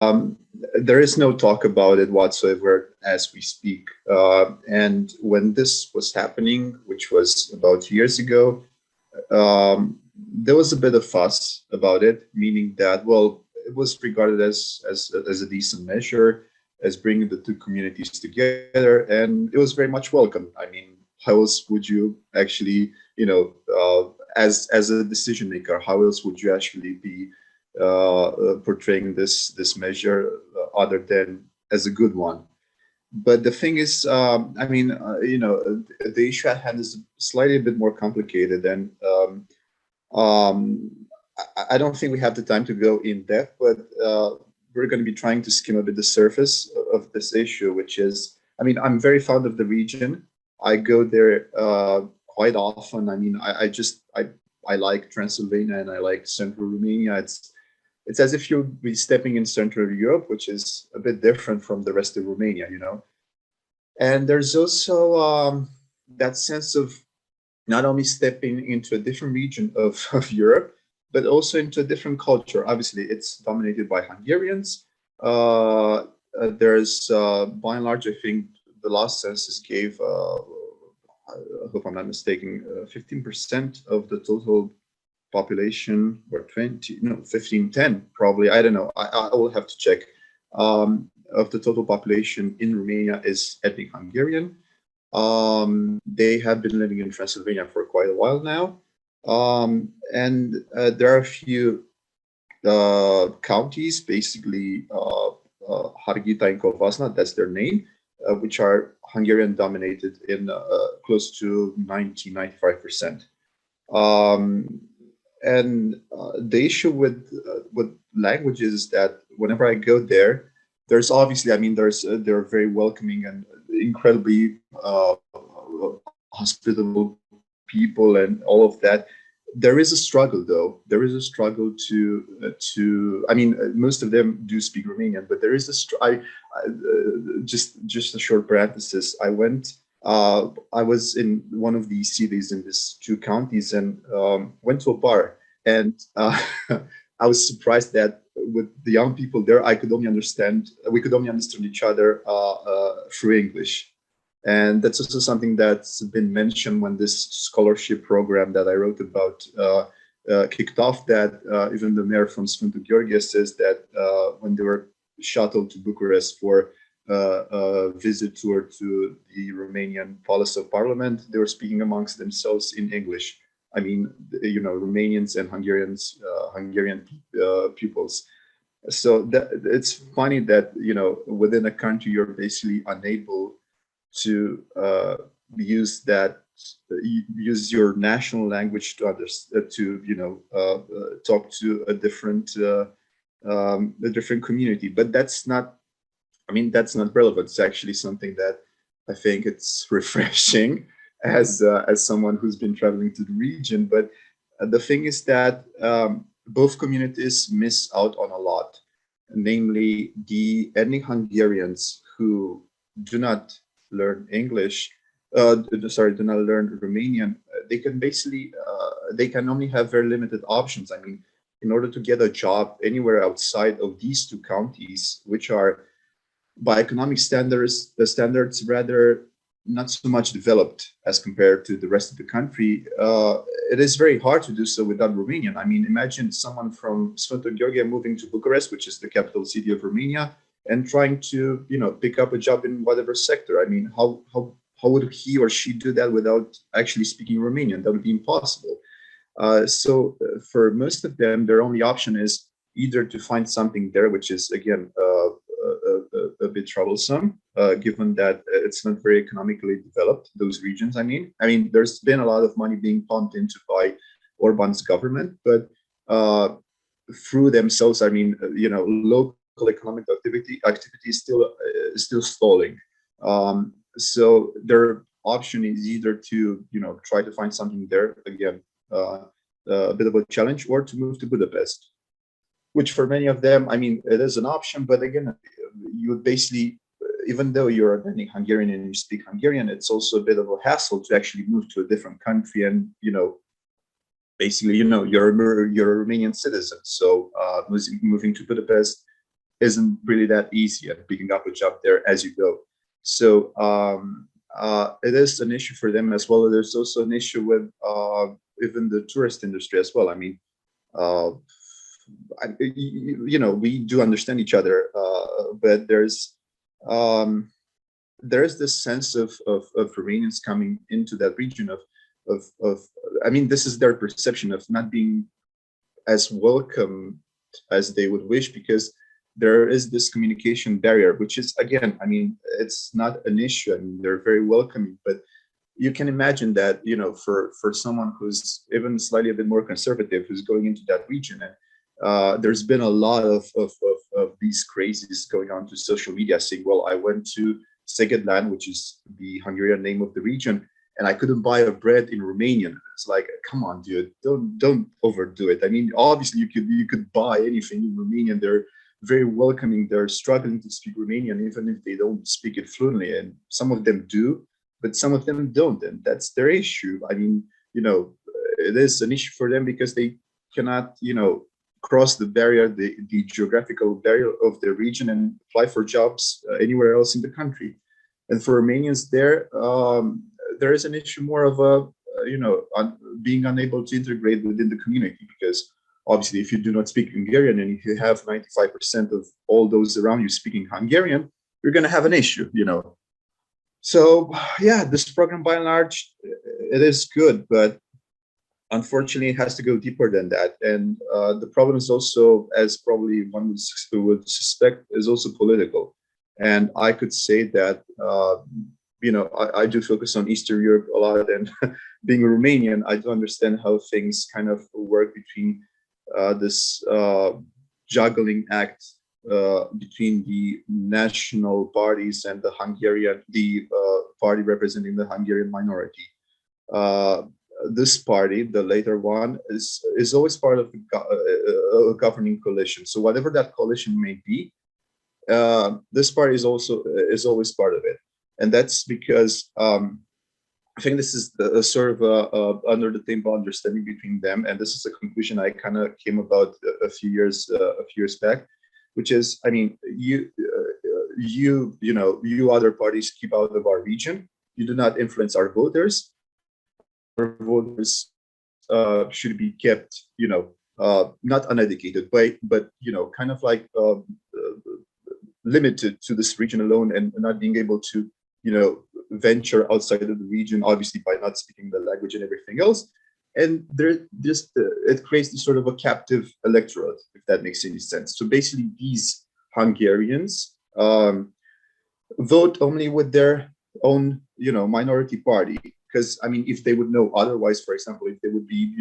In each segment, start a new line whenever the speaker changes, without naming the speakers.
There is no talk about it whatsoever as we speak. And when this was happening, which was about 2 years ago, there was a bit of fuss about it, meaning that, well, it was regarded as a decent measure, as bringing the two communities together, and it was very much welcome. I mean, how else would you actually, as a decision maker, how else would you actually be portraying this measure other than as a good one? But the thing is, I mean, the issue at hand is slightly a bit more complicated, and um, I don't think we have the time to go in depth, but we're going to be trying to skim a bit the surface of this issue, which is, I mean, I'm very fond of the region. I go there quite often. I mean, I like Transylvania and I like central Romania. It's as if you'll be stepping in Central Europe, which is a bit different from the rest of Romania, you know. And there's also that sense of not only stepping into a different region of Europe, but also into a different culture. Obviously, it's dominated by Hungarians. There's, by and large, I think the last census gave, I hope I'm not mistaken, 15% of the total population, or 20, no, 15, 10, probably. I don't know. I will have to check. Of the total population in Romania is ethnic Hungarian. They have been living in Transylvania for quite a while now. And there are a few counties, basically Harghita and Covasna, that's their name, which are Hungarian dominated in close to 95%. And the issue with languages is that whenever I go there, there's obviously, I mean, they're very welcoming and incredibly hospitable people and all of that. There is a struggle, though. There is a struggle to. I mean, most of them do speak Romanian, but there is just a short parenthesis. I was in one of these cities in these two counties and went to a bar, and I was surprised that with the young people there, we could only understand each other through English. And that's also something that's been mentioned when this scholarship program that I wrote about kicked off, that even the mayor from Sfântu Gheorghe says that when they were shuttled to Bucharest for a visit tour to the Romanian Palace of Parliament, they were speaking amongst themselves in English. I mean, you know, Romanians and Hungarian pupils. So it's funny that, you know, within a country, you're basically unable to use your national language to understand, talk to a different community. But that's not, I mean, that's not relevant. It's actually something that I think it's refreshing as someone who's been traveling to the region. But the thing is that both communities miss out on a lot, namely the ethnic Hungarians who do not learn English, do not learn Romanian. They can basically, they can only have very limited options. I mean, in order to get a job anywhere outside of these two counties, which are by economic standards, the standards rather not so much developed as compared to the rest of the country, it is very hard to do so without Romanian. I mean, imagine someone from Sfântu Gheorghe moving to Bucharest, which is the capital city of Romania, and trying to, you know, pick up a job in whatever sector. I mean, how would he or she do that without actually speaking Romanian? That would be impossible. So for most of them, their only option is either to find something there, which is again a bit troublesome, given that it's not very economically developed, those regions. I mean, there's been a lot of money being pumped into by Orban's government, but through themselves, I mean, you know, local economic activity is still stalling. So their option is either to, you know, try to find something there, again, a bit of a challenge, or to move to Budapest, which for many of them, I mean, it is an option, but again, you would basically, even though you're a ethnic Hungarian and you speak Hungarian, it's also a bit of a hassle to actually move to a different country and, you know, basically, you know, you're a Romanian citizen. So moving to Budapest isn't really that easy at picking up a job there as you go. So it is an issue for them as well. There's also an issue with even the tourist industry as well. I mean, we do understand each other, but there's this sense of Romanians coming into that region of I mean, this is their perception of not being as welcome as they would wish, because there is this communication barrier, which is, again, I mean, it's not an issue. I mean, they're very welcoming, but you can imagine that, for someone who's even slightly a bit more conservative, who's going into that region, and there's been a lot of these crazies going on to social media saying, well, I went to Szegedland, which is the Hungarian name of the region, and I couldn't buy a bread in Romanian. It's like, come on, dude, don't overdo it. I mean, obviously you could buy anything in Romanian. They're very welcoming. They're struggling to speak Romanian, even if they don't speak it fluently. And some of them do, but some of them don't, and that's their issue. I mean, it is an issue for them because they cannot, cross the barrier, the geographical barrier of the region and apply for jobs anywhere else in the country. And for Romanians, there is an issue more of being unable to integrate within the community, because obviously, if you do not speak Hungarian and if you have 95% of all those around you speaking Hungarian, you're going to have an issue, So, yeah, this program, by and large, it is good, but unfortunately, it has to go deeper than that. And the problem is also, as probably one would suspect, is also political. And I could say that, I do focus on Eastern Europe a lot, and being Romanian, I do understand how things kind of work between this juggling act between the national parties and the party representing the Hungarian minority. This party, the later one, is always part of a governing coalition. So whatever that coalition may be, this party is always part of it, and that's because I think this is a sort of under the table understanding between them, and this is a conclusion I kind of came about a few years back, which is, I mean, you other parties keep out of our region. You do not influence our voters. Our voters should be kept, not uneducated, but kind of like limited to this region alone, and not being able to, venture outside of the region, obviously by not speaking the language and everything else. And it creates this sort of a captive electorate, if that makes any sense. So basically, these Hungarians vote only with their own, minority party. Because, I mean, if they would know otherwise, for example, if they would be,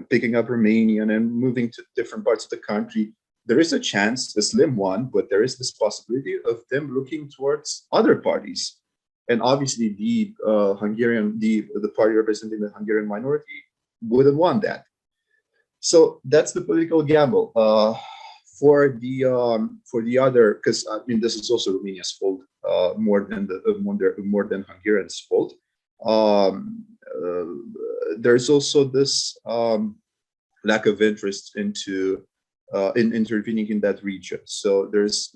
picking up Romanian and moving to different parts of the country, there is a chance, a slim one, but there is this possibility of them looking towards other parties. And obviously, the party representing the Hungarian minority wouldn't want that. So that's the political gamble. For the other, because I mean, this is also Romania's fault more than Hungarian's fault. There's also this lack of interest into in intervening in that region. So there's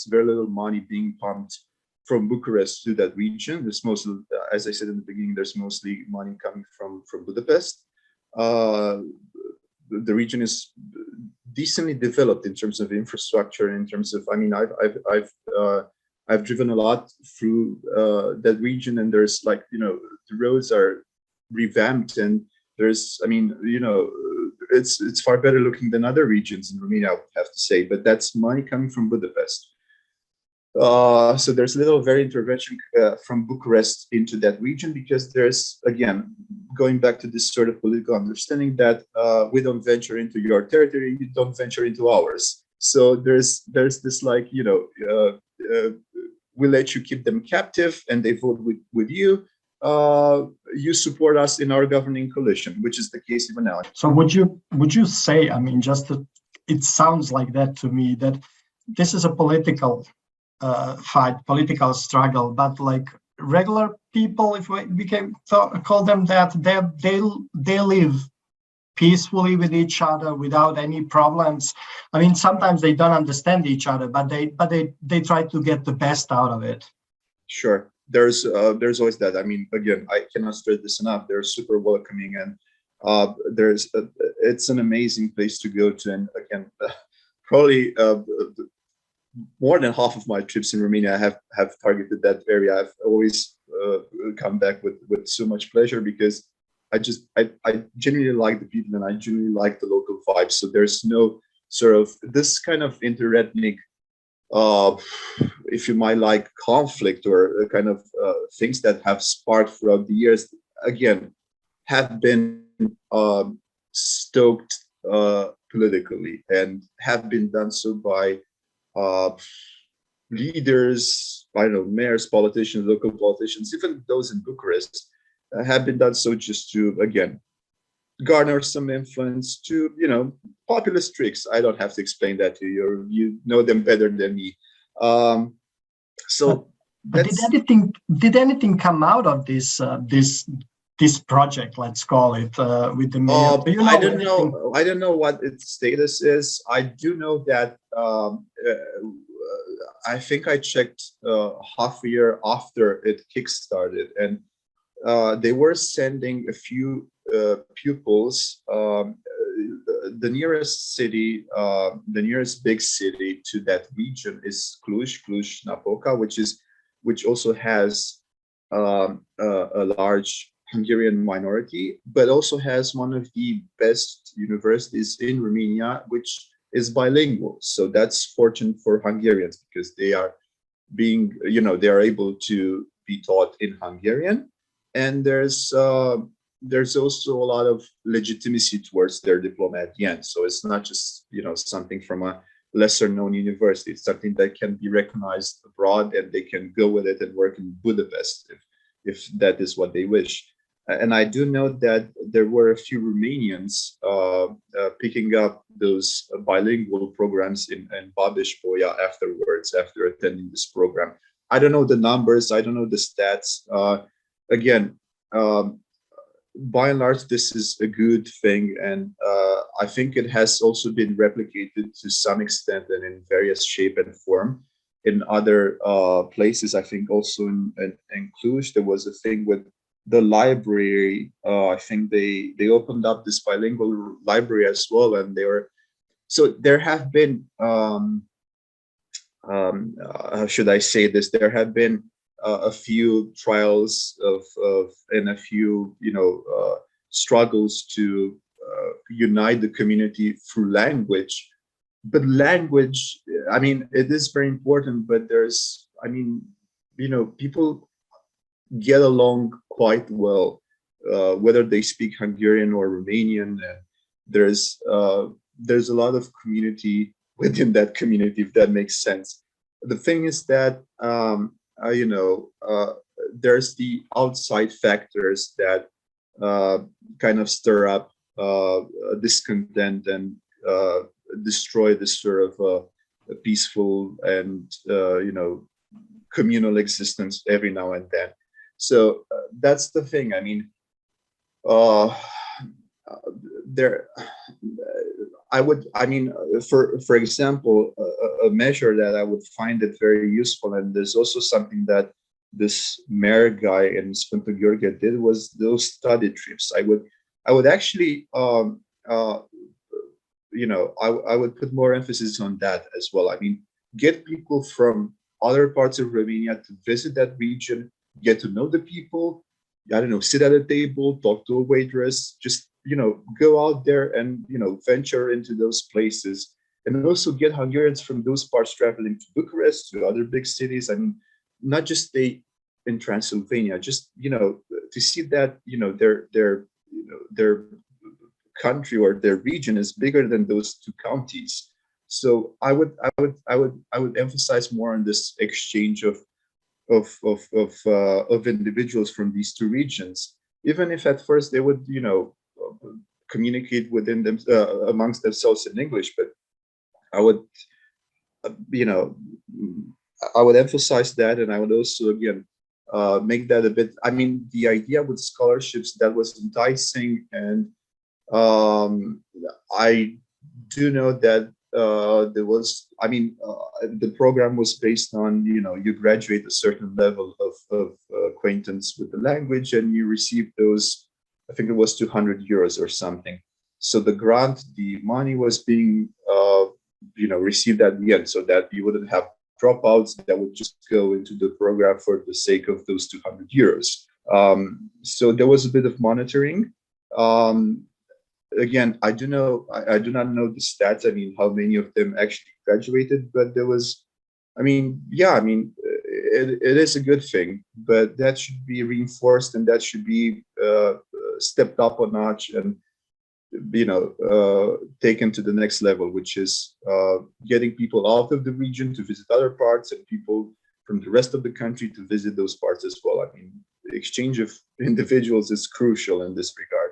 very little money being pumped from Bucharest to that region. There's mostly, as I said in the beginning, there's mostly money coming from Budapest. The region is decently developed in terms of infrastructure, in terms of, I mean, I've driven a lot through that region, and there's like, the roads are revamped, and there's, I mean, it's far better looking than other regions in Romania, I would have to say, but that's money coming from Budapest. So there's little very intervention from Bucharest into that region, because there's, again, going back to this sort of political understanding that we don't venture into your territory, you don't venture into ours. So there's this like, we let you keep them captive and they vote with you. You support us in our governing coalition, which is the case even now.
So would you say, I mean, it sounds like that to me, that this is a political fight, political struggle, but like regular people, if we can call them that, they live peacefully with each other without any problems. I mean, sometimes they don't understand each other, but they try to get the best out of it.
Sure. There's always that. I mean, again, I cannot stress this enough. They're super welcoming, and it's an amazing place to go to. And again, probably more than half of my trips in Romania have targeted that area. I've always come back with so much pleasure, because I genuinely like the people, and I genuinely like the local vibes. So there's no sort of this kind of interethnic, if you might like, conflict or kind of things that have sparked throughout the years, again, have been stoked politically, and have been done so by leaders, I don't know, mayors, politicians, local politicians, even those in Bucharest, have been done so just to, again, garner some influence to, populist tricks. I don't have to explain that to you. You know them better than me. So,
but did anything come out of this project? Let's call it with the mayor.
I don't know what its status is. I do know that I think I checked half a year after it kickstarted, and they were sending a few pupils. The nearest city, the nearest big city to that region is Cluj-Napoca, which also has a large Hungarian minority, but also has one of the best universities in Romania, which is bilingual. So that's fortunate for Hungarians, because they are being, they are able to be taught in Hungarian. And there's also a lot of legitimacy towards their diploma at the end. So it's not just, something from a lesser known university. It's something that can be recognized abroad, and they can go with it and work in Budapest if that is what they wish. And I do know that there were a few Romanians picking up those bilingual programs in Babesbolyai afterwards, after attending this program. I don't know the numbers. I don't know the stats. Again, by and large, this is a good thing. And I think it has also been replicated to some extent and in various shape and form in other places. I think also in Cluj, there was a thing with the library. I think they opened up this bilingual library as well, and so there have been how should I say this? There have been a few trials and a few struggles to unite the community through language. But language, I mean, it is very important. But people get along quite well, whether they speak Hungarian or Romanian. And there's a lot of community within that community, if that makes sense. The thing is that there's the outside factors that kind of stir up discontent and destroy this sort of peaceful and communal existence every now and then. So that's the thing. I mean, for example, a measure that I would find it very useful, and there's also something that this mayor guy in Sfântu Gheorghe did, was those study trips. I would actually, I would put more emphasis on that as well. I mean, get people from other parts of Romania to visit that region, get to know the people. I don't know, sit at a table, talk to a waitress, just go out there and venture into those places, and also get Hungarians from those parts traveling to Bucharest, to other big cities. I mean, not just stay in Transylvania, just to see that their country or their region is bigger than those two counties. So I would emphasize more on this exchange of individuals from these two regions, even if at first they would communicate within them amongst themselves in English. But I would emphasize that, and I would also again make that a bit. I mean, the idea with scholarships that was enticing and Um, I do know that there was, the program was based on, you graduate a certain level of acquaintance with the language and you receive those, I think it was 200 euros or something. So the grant, the money was being, received at the end, so that you wouldn't have dropouts that would just go into the program for the sake of those 200 euros. So there was a bit of monitoring. Again, I do not know the stats. I mean, how many of them actually graduated, but there was, it is a good thing, but that should be reinforced and that should be stepped up a notch and, taken to the next level, which is getting people out of the region to visit other parts and people from the rest of the country to visit those parts as well. I mean, the exchange of individuals is crucial in this regard.